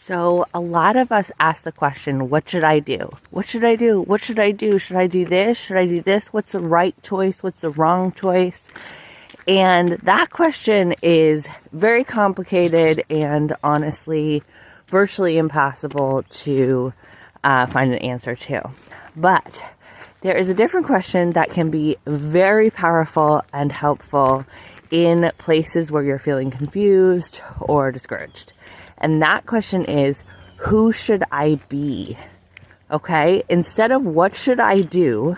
So a lot of us ask the question, what should I do? What should I do? What should I do? Should I do this? Should I do this? What's the right choice? What's the wrong choice? And that question is very complicated and honestly virtually impossible to find an answer to. But there is a different question that can be very powerful and helpful in places where you're feeling confused or discouraged. And that question is, who should I be? Okay? Instead of what should I do,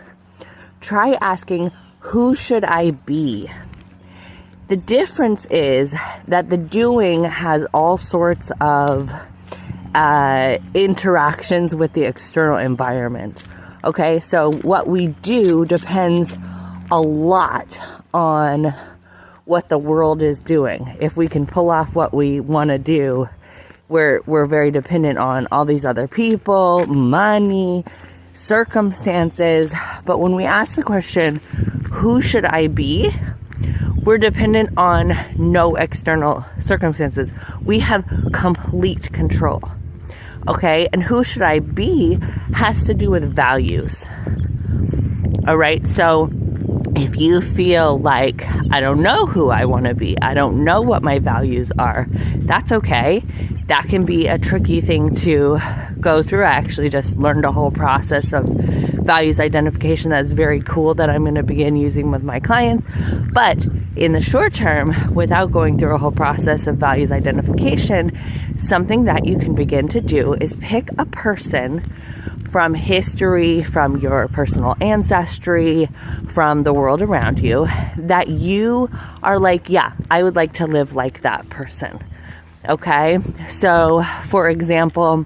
try asking, who should I be? The difference is that the doing has all sorts of interactions with the external environment. Okay? So what we do depends a lot on what the world is doing. If we can pull off what we want to do, we're very dependent on all these other people, money, circumstances. But when we ask the question, who should I be? We're dependent on no external circumstances. We have complete control. Okay? And who should I be has to do with values. All right? So if you feel like, I don't know who I want to be, I don't know what my values are, that's okay. That can be a tricky thing to go through. I actually just learned a whole process of values identification that's very cool that I'm going to begin using with my clients. But in the short term, without going through a whole process of values identification, something that you can begin to do is pick a person from history, from your personal ancestry, from the world around you, that you are like, yeah, I would like to live like that person. Okay? So, for example,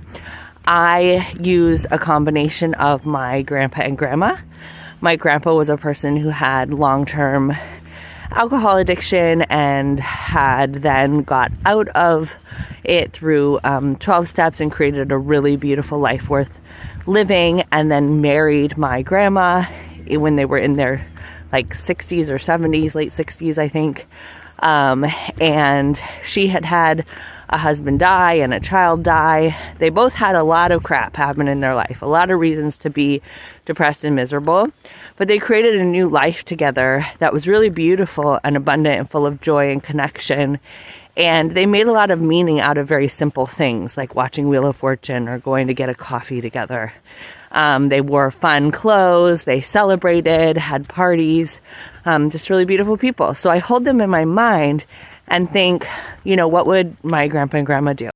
I use a combination of my grandpa and grandma. My grandpa was a person who had long-term alcohol addiction and had then got out of it through 12 steps and created a really beautiful life worth living, and then married my grandma when they were in their like 60s or 70s, late 60s, I think. And she had a husband die and a child die. They both had a lot of crap happen in their life, a lot of reasons to be depressed and miserable. But they created a new life together that was really beautiful and abundant and full of joy and connection. And they made a lot of meaning out of very simple things like watching Wheel of Fortune or going to get a coffee together. They wore fun clothes, they celebrated, had parties, just really beautiful people. So I hold them in my mind and think, what would my grandpa and grandma do?